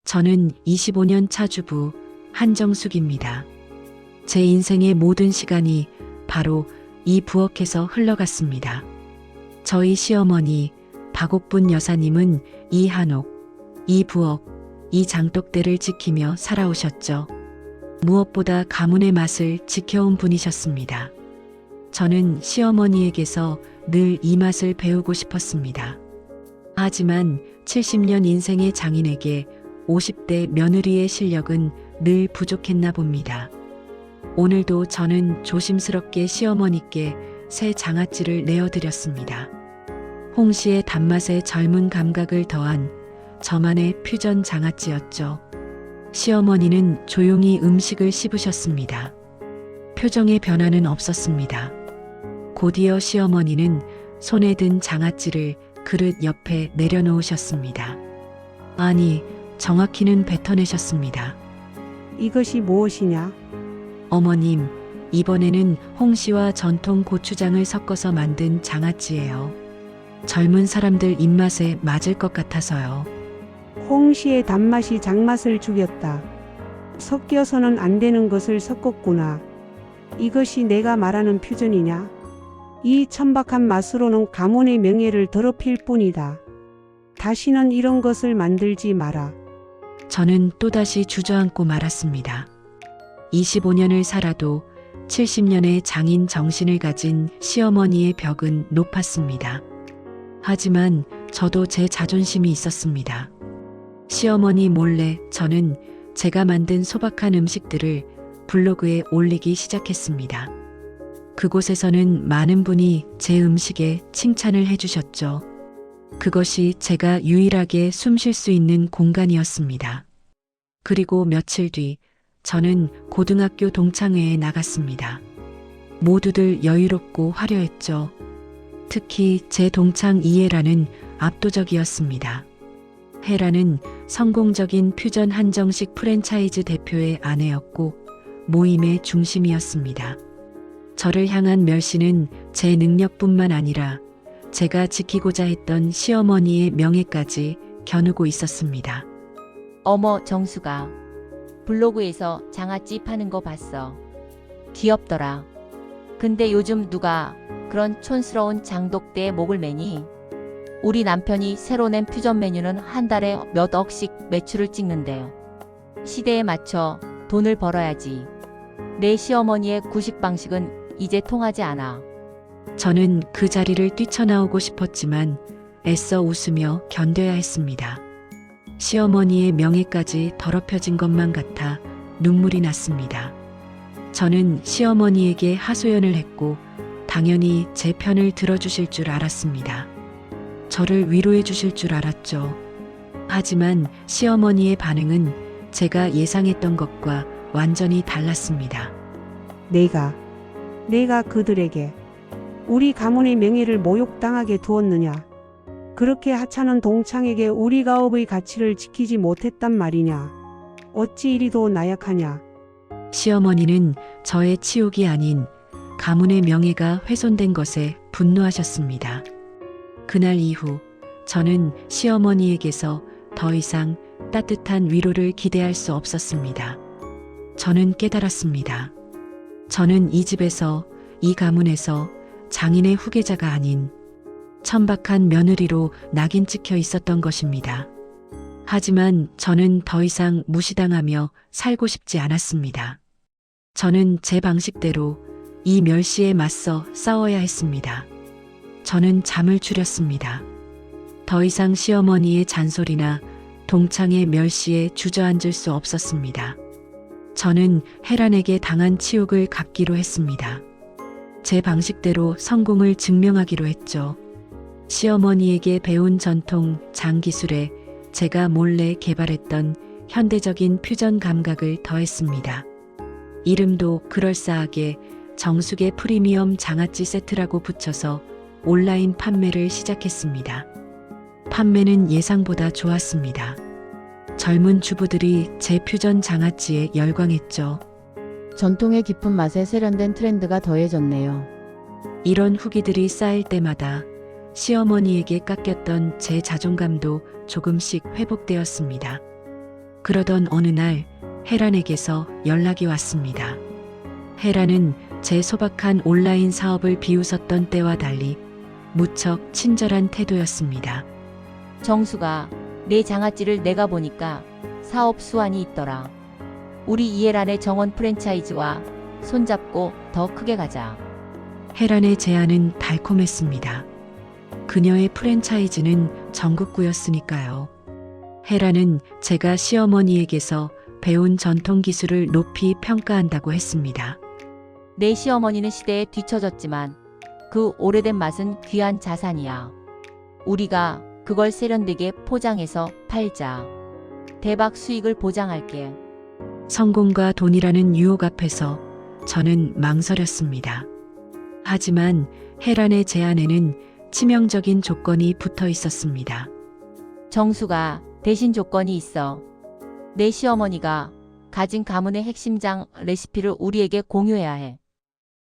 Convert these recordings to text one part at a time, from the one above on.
저는 25년 차 주부 한정숙입니다. 제 인생의 모든 시간이 바로 이 부엌에서 흘러갔습니다. 저희 시어머니 박옥분 여사님은 이 한옥, 이 부엌, 이 장독대를 지키며 살아오셨죠. 무엇보다 가문의 맛을 지켜온 분이셨습니다. 저는 시어머니에게서 늘 이 맛을 배우고 싶었습니다. 하지만 70년 인생의 장인에게 50대 며느리의 실력은 늘 부족했나 봅니다. 오늘도 저는 조심스럽게 시어머니께 새 장아찌를 내어드렸습니다. 홍시의 단맛에 젊은 감각을 더한 저만의 퓨전 장아찌였죠. 시어머니는 조용히 음식을 씹으셨습니다. 표정의 변화는 없었습니다. 곧이어 시어머니는 손에 든 장아찌를 그릇 옆에 내려놓으셨습니다. 아니, 정확히는 뱉어내셨습니다. 이것이 무엇이냐? 어머님, 이번에는 홍시와 전통 고추장을 섞어서 만든 장아찌예요. 젊은 사람들 입맛에 맞을 것 같아서요. 홍시의 단맛이 장맛을 죽였다. 섞여서는 안 되는 것을 섞었구나. 이것이 내가 말하는 퓨전이냐? 이 천박한 맛으로는 가문의 명예를 더럽힐 뿐이다. 다시는 이런 것을 만들지 마라. 저는 또다시 주저앉고 말았습니다. 25년을 살아도 70년의 장인 정신을 가진 시어머니의 벽은 높았습니다. 하지만 저도 제 자존심이 있었습니다. 시어머니 몰래 저는 제가 만든 소박한 음식들을 블로그에 올리기 시작했습니다. 그곳에서는 많은 분이 제 음식에 칭찬을 해주셨죠. 그것이 제가 유일하게 숨 쉴 수 있는 공간이었습니다. 그리고 며칠 뒤 저는 고등학교 동창회에 나갔습니다. 모두들 여유롭고 화려했죠. 특히 제 동창 이혜라는 압도적이었습니다. 혜라는 성공적인 퓨전 한정식 프랜차이즈 대표의 아내였고 모임의 중심이었습니다. 저를 향한 멸시는 제 능력뿐만 아니라 제가 지키고자 했던 시어머니의 명예까지 겨누고 있었습니다. 어머 정수가 블로그에서 장아찌 파는 거 봤어. 귀엽더라. 근데 요즘 누가 그런 촌스러운 장독대에 목을 매니? 우리 남편이 새로 낸 퓨전 메뉴는 한 달에 몇 억씩 매출을 찍는데요. 시대에 맞춰 돈을 벌어야지. 내 시어머니의 구식 방식은 이제 통하지 않아. 저는 그 자리를 뛰쳐나오고 싶었지만 애써 웃으며 견뎌야 했습니다. 시어머니의 명예까지 더럽혀진 것만 같아 눈물이 났습니다. 저는 시어머니에게 하소연을 했고 당연히 제 편을 들어주실 줄 알았습니다. 저를 위로해 주실 줄 알았죠. 하지만 시어머니의 반응은 제가 예상했던 것과 완전히 달랐습니다. 내가 그들에게 우리 가문의 명예를 모욕당하게 두었느냐? 그렇게 하찮은 동창에게 우리 가업의 가치를 지키지 못했단 말이냐? 어찌 이리도 나약하냐? 시어머니는 저의 치욕이 아닌 가문의 명예가 훼손된 것에 분노하셨습니다. 그날 이후 저는 시어머니에게서 더 이상 따뜻한 위로를 기대할 수 없었습니다. 저는 깨달았습니다. 저는 이 집에서, 이 가문에서 장인의 후계자가 아닌 천박한 며느리로 낙인 찍혀 있었던 것입니다. 하지만 저는 더 이상 무시당하며 살고 싶지 않았습니다. 저는 제 방식대로 이 멸시에 맞서 싸워야 했습니다. 저는 잠을 줄였습니다. 더 이상 시어머니의 잔소리나 동창의 멸시에 주저앉을 수 없었습니다. 저는 혜란에게 당한 치욕을 갚기로 했습니다. 제 방식대로 성공을 증명하기로 했죠. 시어머니에게 배운 전통 장기술에 제가 몰래 개발했던 현대적인 퓨전 감각을 더했습니다. 이름도 그럴싸하게 정숙의 프리미엄 장아찌 세트라고 붙여서 온라인 판매를 시작했습니다. 판매는 예상보다 좋았습니다. 젊은 주부들이 제 퓨전 장아찌에 열광했죠. 전통의 깊은 맛에 세련된 트렌드가 더해졌네요. 이런 후기들이 쌓일 때마다 시어머니에게 깎였던 제 자존감도 조금씩 회복되었습니다. 그러던 어느 날 혜란에게서 연락이 왔습니다. 혜란은 제 소박한 온라인 사업을 비웃었던 때와 달리 무척 친절한 태도였습니다. 정수가 내 장아찌를 내가 보니까 사업 수완이 있더라. 우리 이해란의 정원 프랜차이즈와 손잡고 더 크게 가자. 혜란의 제안은 달콤했습니다. 그녀의 프랜차이즈는 전국구였으니까요. 혜란은 제가 시어머니에게서 배운 전통 기술을 높이 평가한다고 했습니다. 내 시어머니는 시대에 뒤처졌지만 그 오래된 맛은 귀한 자산이야. 우리가 그걸 세련되게 포장해서 팔자. 대박 수익을 보장할게. 성공과 돈이라는 유혹 앞에서 저는 망설였습니다. 하지만 혜란의 제안에는 치명적인 조건이 붙어 있었습니다. 정수가 대신 조건이 있어. 내 시어머니가 가진 가문의 핵심장 레시피를 우리에게 공유해야 해.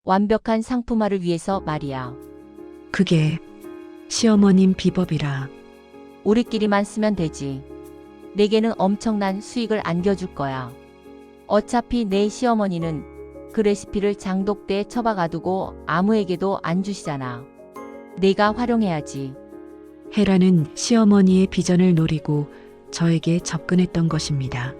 완벽한 상품화를 위해서 말이야. 그게 시어머님 비법이라. 우리끼리만 쓰면 되지. 내게는 엄청난 수익을 안겨줄 거야. 어차피 내 시어머니는 그 레시피를 장독대에 처박아두고 아무에게도 안 주시잖아. 내가 활용해야지. 혜란은 시어머니의 비전을 노리고 저에게 접근했던 것입니다.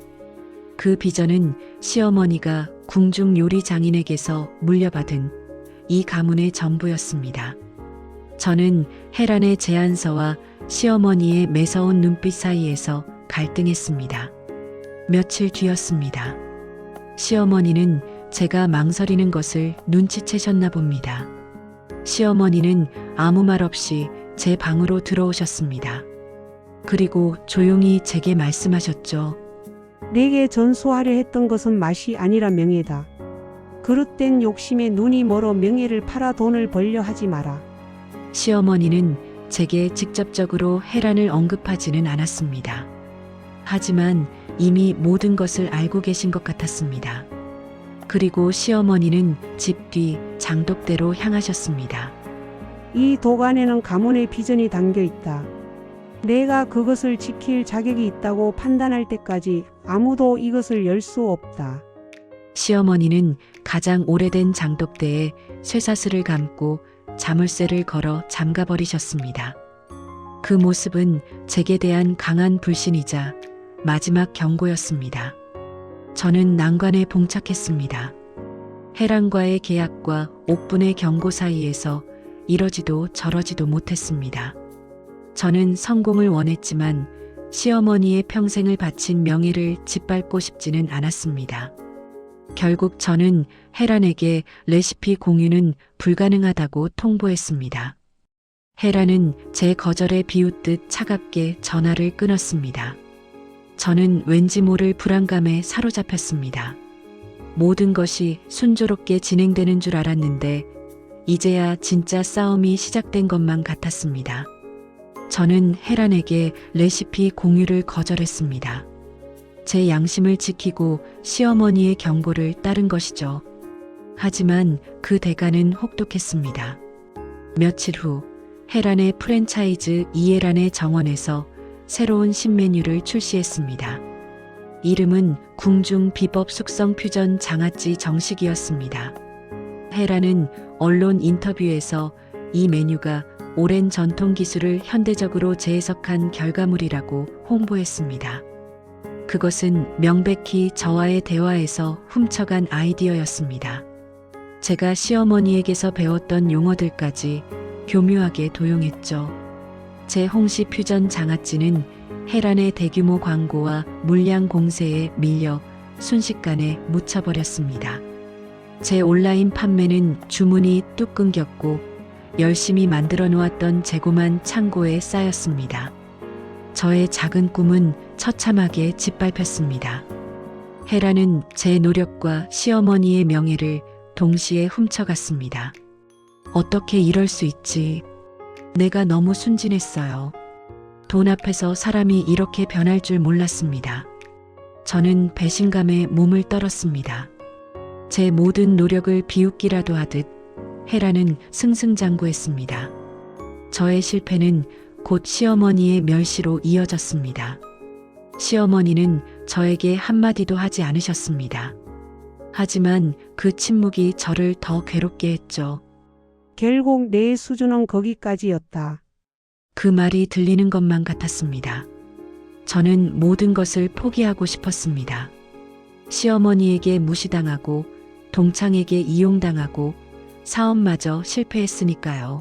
그 비전은 시어머니가 궁중 요리 장인에게서 물려받은 이 가문의 전부였습니다. 저는 혜란의 제안서와 시어머니의 매서운 눈빛 사이에서 갈등했습니다. 며칠 뒤였습니다. 시어머니는 제가 망설이는 것을 눈치채셨나 봅니다. 시어머니는 아무 말 없이 제 방으로 들어오셨습니다. 그리고 조용히 제게 말씀하셨죠. 내게 전수하려 했던 것은 맛이 아니라 명예다. 그릇된 욕심에 눈이 멀어 명예를 팔아 돈을 벌려 하지 마라. 시어머니는 제게 직접적으로 혜란을 언급하지는 않았습니다. 하지만 이미 모든 것을 알고 계신 것 같았습니다. 그리고 시어머니는 집 뒤 장독대로 향하셨습니다. 이 도관에는 가문의 비전이 담겨 있다. 내가 그것을 지킬 자격이 있다고 판단할 때까지 아무도 이것을 열 수 없다. 시어머니는 가장 오래된 장독대에 쇠사슬을 감고 자물쇠를 걸어 잠가버리셨습니다. 그 모습은 제게 대한 강한 불신이자 마지막 경고였습니다. 저는 난관에 봉착했습니다. 혜란과의 계약과 옥분의 경고 사이에서 이러지도 저러지도 못했습니다. 저는 성공을 원했지만 시어머니의 평생을 바친 명예를 짓밟고 싶지는 않았습니다. 결국 저는 혜란에게 레시피 공유는 불가능하다고 통보했습니다. 혜란은 제 거절에 비웃듯 차갑게 전화를 끊었습니다. 저는 왠지 모를 불안감에 사로잡혔습니다. 모든 것이 순조롭게 진행되는 줄 알았는데 이제야 진짜 싸움이 시작된 것만 같았습니다. 저는 혜란에게 레시피 공유를 거절했습니다. 제 양심을 지키고 시어머니의 경고를 따른 것이죠. 하지만 그 대가는 혹독했습니다. 며칠 후 혜란의 프랜차이즈 이혜란의 정원에서 새로운 신메뉴를 출시했습니다. 이름은 궁중 비법 숙성 퓨전 장아찌 정식이었습니다. 혜란은 언론 인터뷰에서 이 메뉴가 오랜 전통 기술을 현대적으로 재해석한 결과물이라고 홍보했습니다. 그것은 명백히 저와의 대화에서 훔쳐간 아이디어였습니다. 제가 시어머니에게서 배웠던 용어들까지 교묘하게 도용했죠. 제 홍시 퓨전 장아찌는 혜란의 대규모 광고와 물량 공세에 밀려 순식간에 묻혀버렸습니다. 제 온라인 판매는 주문이 뚝 끊겼고 열심히 만들어 놓았던 재고만 창고에 쌓였습니다. 저의 작은 꿈은 처참하게 짓밟혔습니다. 혜란은 제 노력과 시어머니의 명예를 동시에 훔쳐갔습니다. 어떻게 이럴 수 있지? 내가 너무 순진했어요. 돈 앞에서 사람이 이렇게 변할 줄 몰랐습니다. 저는 배신감에 몸을 떨었습니다. 제 모든 노력을 비웃기라도 하듯 혜란은 승승장구했습니다. 저의 실패는 곧 시어머니의 멸시로 이어졌습니다. 시어머니는 저에게 한마디도 하지 않으셨습니다. 하지만 그 침묵이 저를 더 괴롭게 했죠. 결국 내 수준은 거기까지였다. 그 말이 들리는 것만 같았습니다. 저는 모든 것을 포기하고 싶었습니다. 시어머니에게 무시당하고 동창에게 이용당하고 사업마저 실패했으니까요.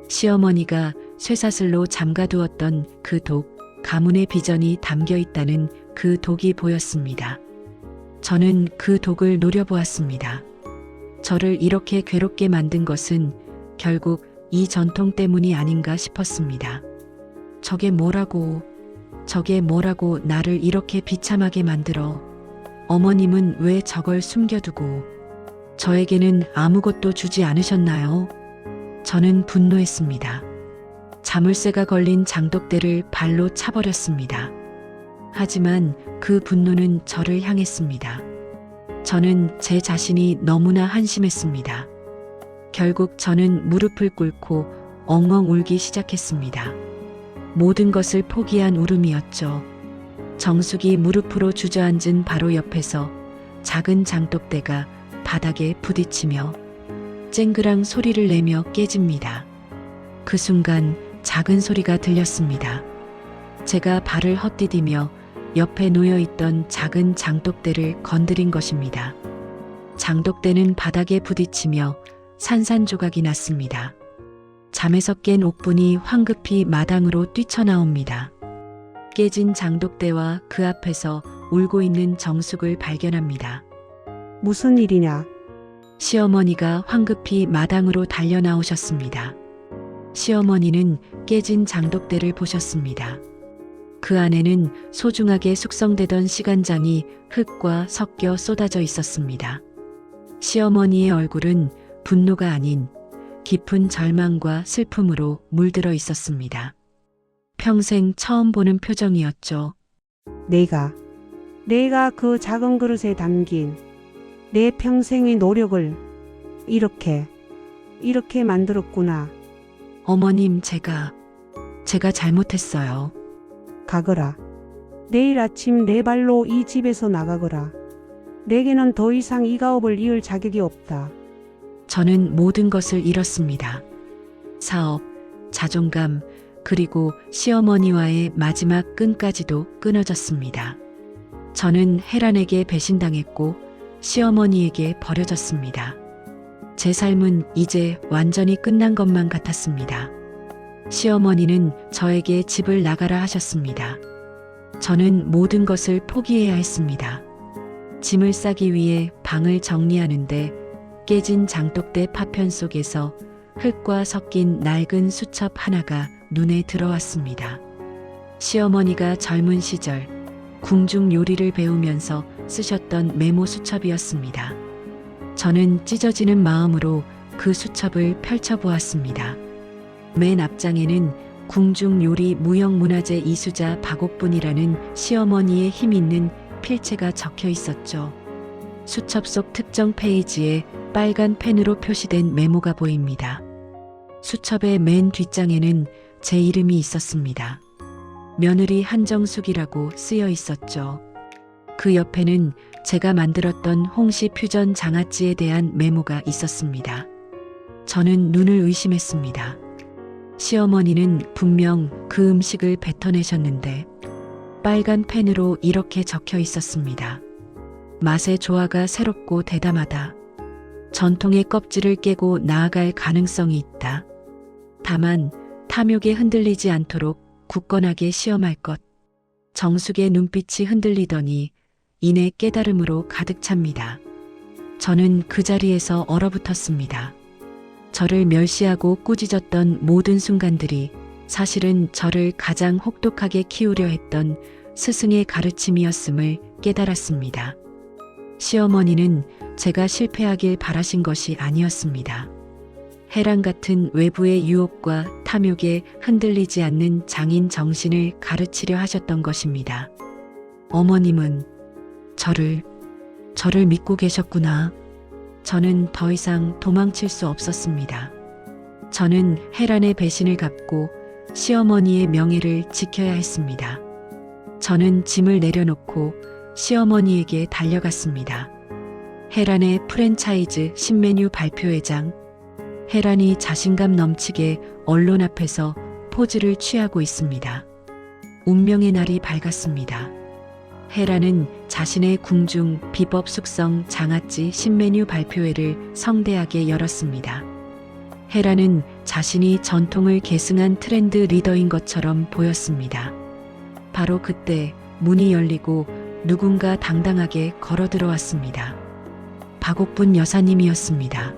시어머니가 쇠사슬로 잠가두었던 그 독, 가문의 비전이 담겨 있다는 그 독이 보였습니다. 저는 그 독을 노려보았습니다. 저를 이렇게 괴롭게 만든 것은 결국 이 전통 때문이 아닌가 싶었습니다. 저게 뭐라고 나를 이렇게 비참하게 만들어. 어머님은 왜 저걸 숨겨두고 저에게는 아무것도 주지 않으셨나요? 저는 분노했습니다. 자물쇠가 걸린 장독대를 발로 차버렸습니다. 하지만 그 분노는 저를 향했습니다. 저는 제 자신이 너무나 한심했습니다. 결국 저는 무릎을 꿇고 엉엉 울기 시작했습니다. 모든 것을 포기한 울음이었죠. 정숙이 무릎으로 주저앉은 바로 옆에서 작은 장독대가 바닥에 부딪히며 쨍그랑 소리를 내며 깨집니다. 그 순간 작은 소리가 들렸습니다. 제가 발을 헛디디며 옆에 놓여있던 작은 장독대를 건드린 것입니다. 장독대는 바닥에 부딪히며 산산조각이 났습니다. 잠에서 깬 옥분이 황급히 마당으로 뛰쳐나옵니다. 깨진 장독대와 그 앞에서 울고 있는 정숙을 발견합니다. 무슨 일이냐? 시어머니가 황급히 마당으로 달려나오셨습니다. 시어머니는 깨진 장독대를 보셨습니다. 그 안에는 소중하게 숙성되던 시간장이 흙과 섞여 쏟아져 있었습니다. 시어머니의 얼굴은 분노가 아닌 깊은 절망과 슬픔으로 물들어 있었습니다. 평생 처음 보는 표정이었죠. 내가 그 작은 그릇에 담긴 내 평생의 노력을 이렇게 만들었구나. 어머님, 제가 잘못했어요. 가거라. 내일 아침 내 발로 이 집에서 나가거라. 내게는 더 이상 이 가업을 이을 자격이 없다. 저는 모든 것을 잃었습니다. 사업, 자존감, 그리고 시어머니와의 마지막 끈까지도 끊어졌습니다. 저는 혜란에게 배신당했고 시어머니에게 버려졌습니다. 제 삶은 이제 완전히 끝난 것만 같았습니다. 시어머니는 저에게 집을 나가라 하셨습니다. 저는 모든 것을 포기해야 했습니다. 짐을 싸기 위해 방을 정리하는데 깨진 장독대 파편 속에서 흙과 섞인 낡은 수첩 하나가 눈에 들어왔습니다. 시어머니가 젊은 시절 궁중 요리를 배우면서 쓰셨던 메모 수첩이었습니다. 저는 찢어지는 마음으로 그 수첩을 펼쳐보았습니다. 맨 앞장에는 궁중 요리 무형문화재 이수자 박옥분이라는 시어머니의 힘 있는 필체가 적혀 있었죠. 수첩 속 특정 페이지에 빨간 펜으로 표시된 메모가 보입니다. 수첩의 맨 뒷장에는 제 이름이 있었습니다. 며느리 한정숙이라고 쓰여 있었죠. 그 옆에는 제가 만들었던 홍시 퓨전 장아찌에 대한 메모가 있었습니다. 저는 눈을 의심했습니다. 시어머니는 분명 그 음식을 뱉어내셨는데 빨간 펜으로 이렇게 적혀 있었습니다. 맛의 조화가 새롭고 대담하다. 전통의 껍질을 깨고 나아갈 가능성이 있다. 다만 탐욕에 흔들리지 않도록 굳건하게 시험할 것. 정숙의 눈빛이 흔들리더니 이내 깨달음으로 가득 찹니다. 저는 그 자리에서 얼어붙었습니다. 저를 멸시하고 꾸짖었던 모든 순간들이 사실은 저를 가장 혹독하게 키우려 했던 스승의 가르침이었음을 깨달았습니다. 시어머니는 제가 실패하길 바라신 것이 아니었습니다. 혜란 같은 외부의 유혹과 탐욕에 흔들리지 않는 장인 정신을 가르치려 하셨던 것입니다. 어머님은 저를 믿고 계셨구나. 저는 더 이상 도망칠 수 없었습니다. 저는 혜란의 배신을 갚고 시어머니의 명예를 지켜야 했습니다. 저는 짐을 내려놓고 시어머니에게 달려갔습니다. 혜란의 프랜차이즈 신메뉴 발표회장. 혜란이 자신감 넘치게 언론 앞에서 포즈를 취하고 있습니다. 운명의 날이 밝았습니다. 혜란은 자신의 궁중 비법 숙성 장아찌 신메뉴 발표회를 성대하게 열었습니다. 혜란은 자신이 전통을 계승한 트렌드 리더인 것처럼 보였습니다. 바로 그때 문이 열리고 누군가 당당하게 걸어 들어왔습니다. 박옥분 여사님이었습니다.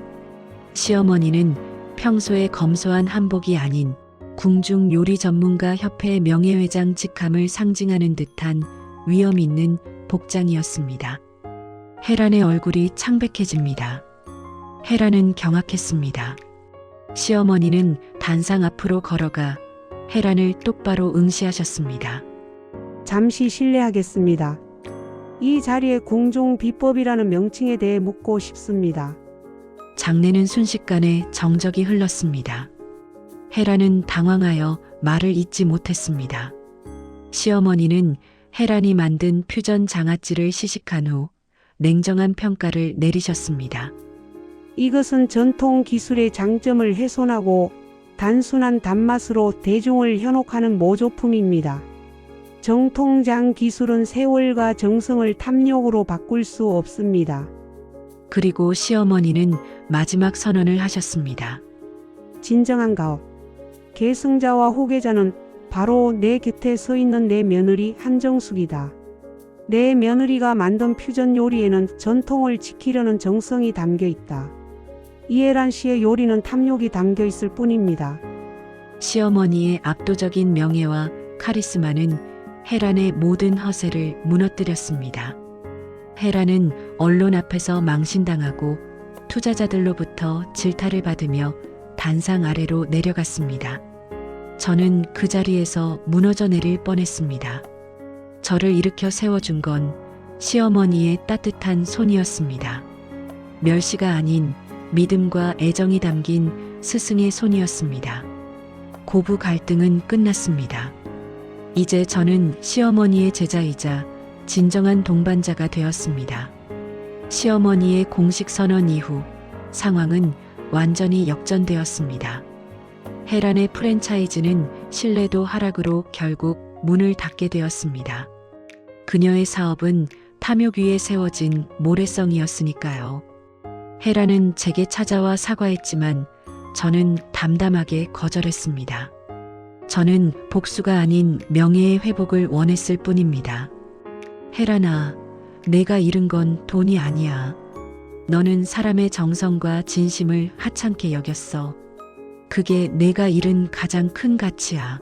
시어머니는 평소에 검소한 한복이 아닌 궁중 요리 전문가 협회 명예회장 직함을 상징하는 듯한 위험 있는 복장이었습니다. 혜란의 얼굴이 창백해집니다. 혜란은 경악했습니다. 시어머니는 단상 앞으로 걸어가 혜란을 똑바로 응시하셨습니다. 잠시 실례하겠습니다. 이 자리에 궁중 비법이라는 명칭에 대해 묻고 싶습니다. 장내는 순식간에 정적이 흘렀습니다. 혜란은 당황하여 말을 잇지 못했습니다. 시어머니는 혜란이 만든 퓨전 장아찌를 시식한 후 냉정한 평가를 내리셨습니다. 이것은 전통 기술의 장점을 훼손하고 단순한 단맛으로 대중을 현혹하는 모조품입니다. 정통장 기술은 세월과 정성을 탐욕으로 바꿀 수 없습니다. 그리고 시어머니는 마지막 선언을 하셨습니다. 진정한 가업. 계승자와 후계자는 바로 내 곁에 서 있는 내 며느리 한정숙이다. 내 며느리가 만든 퓨전 요리에는 전통을 지키려는 정성이 담겨 있다. 이혜란 씨의 요리는 탐욕이 담겨 있을 뿐입니다. 시어머니의 압도적인 명예와 카리스마는 혜란의 모든 허세를 무너뜨렸습니다. 혜란은 언론 앞에서 망신당하고 투자자들로부터 질타를 받으며 단상 아래로 내려갔습니다. 저는 그 자리에서 무너져 내릴 뻔했습니다. 저를 일으켜 세워준 건 시어머니의 따뜻한 손이었습니다. 멸시가 아닌 믿음과 애정이 담긴 스승의 손이었습니다. 고부 갈등은 끝났습니다. 이제 저는 시어머니의 제자이자 진정한 동반자가 되었습니다. 시어머니의 공식 선언 이후 상황은 완전히 역전되었습니다. 혜란의 프랜차이즈는 신뢰도 하락으로 결국 문을 닫게 되었습니다. 그녀의 사업은 탐욕 위에 세워진 모래성이었으니까요. 혜란은 제게 찾아와 사과했지만 저는 담담하게 거절했습니다. 저는 복수가 아닌 명예의 회복을 원했을 뿐입니다. 혜란아, 내가 잃은 건 돈이 아니야. 너는 사람의 정성과 진심을 하찮게 여겼어. 그게 내가 잃은 가장 큰 가치야.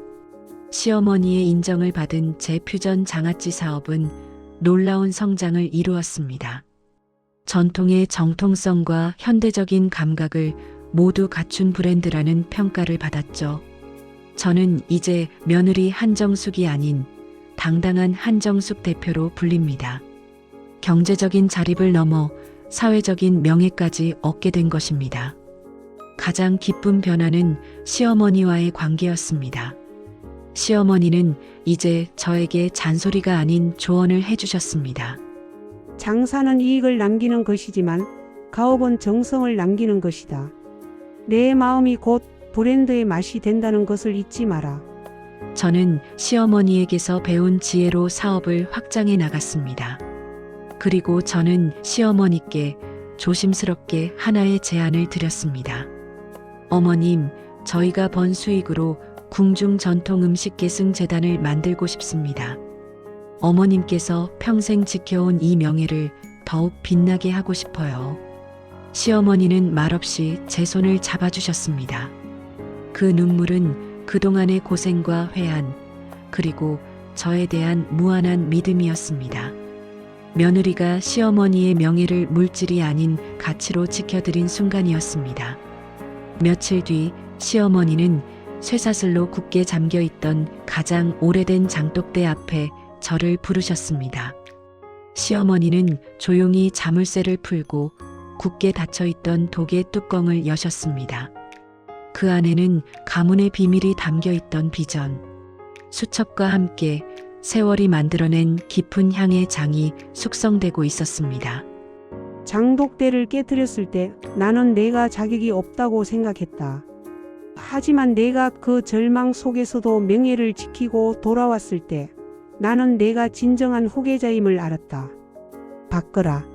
시어머니의 인정을 받은 제 퓨전 장아찌 사업은 놀라운 성장을 이루었습니다. 전통의 정통성과 현대적인 감각을 모두 갖춘 브랜드라는 평가를 받았죠. 저는 이제 며느리 한정숙이 아닌 당당한 한정숙 대표로 불립니다. 경제적인 자립을 넘어 사회적인 명예까지 얻게 된 것입니다. 가장 기쁜 변화는 시어머니와의 관계였습니다. 시어머니는 이제 저에게 잔소리가 아닌 조언을 해주셨습니다. 장사는 이익을 남기는 것이지만 가업은 정성을 남기는 것이다. 내 마음이 곧 브랜드의 맛이 된다는 것을 잊지 마라. 저는 시어머니에게서 배운 지혜로 사업을 확장해 나갔습니다. 그리고 저는 시어머니께 조심스럽게 하나의 제안을 드렸습니다. 어머님, 저희가 번 수익으로 궁중 전통 음식 계승 재단을 만들고 싶습니다. 어머님께서 평생 지켜온 이 명예를 더욱 빛나게 하고 싶어요. 시어머니는 말없이 제 손을 잡아주셨습니다. 그 눈물은 그동안의 고생과 회한, 그리고 저에 대한 무한한 믿음이었습니다. 며느리가 시어머니의 명예를 물질이 아닌 가치로 지켜드린 순간이었습니다. 며칠 뒤 시어머니는 쇠사슬로 굳게 잠겨있던 가장 오래된 장독대 앞에 저를 부르셨습니다. 시어머니는 조용히 자물쇠를 풀고 굳게 닫혀있던 독의 뚜껑을 여셨습니다. 그 안에는 가문의 비밀이 담겨있던 비전, 수첩과 함께 세월이 만들어낸 깊은 향의 장이 숙성되고 있었습니다. 장독대를 깨뜨렸을 때 나는 내가 자격이 없다고 생각했다. 하지만 내가 그 절망 속에서도 명예를 지키고 돌아왔을 때 나는 내가 진정한 후계자임을 알았다. 바꿔라.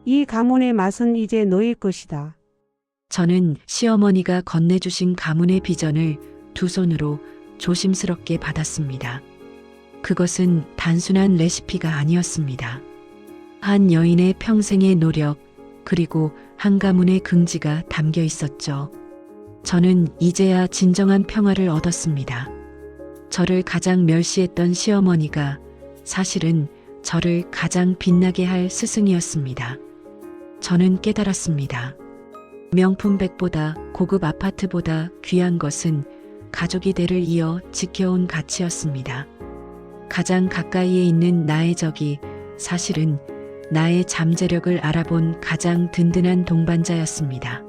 이 가문의 맛은 이제 너의 것이다. 저는 시어머니가 건네주신 가문의 비전을 두 손으로 조심스럽게 받았습니다. 그것은 단순한 레시피가 아니었습니다. 한 여인의 평생의 노력, 그리고 한 가문의 긍지가 담겨 있었죠. 저는 이제야 진정한 평화를 얻었습니다. 저를 가장 멸시했던 시어머니가 사실은 저를 가장 빛나게 할 스승이었습니다. 저는 깨달았습니다. 명품백보다 고급 아파트보다 귀한 것은 가족이 대를 이어 지켜온 가치였습니다. 가장 가까이에 있는 나의 적이 사실은 나의 잠재력을 알아본 가장 든든한 동반자였습니다.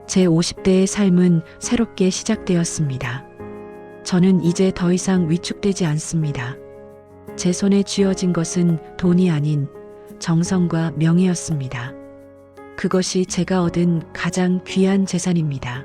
제 50대의 삶은 새롭게 시작되었습니다. 저는 이제 더 이상 위축되지 않습니다. 제 손에 쥐어진 것은 돈이 아닌 정성과 명예였습니다. 그것이 제가 얻은 가장 귀한 재산입니다.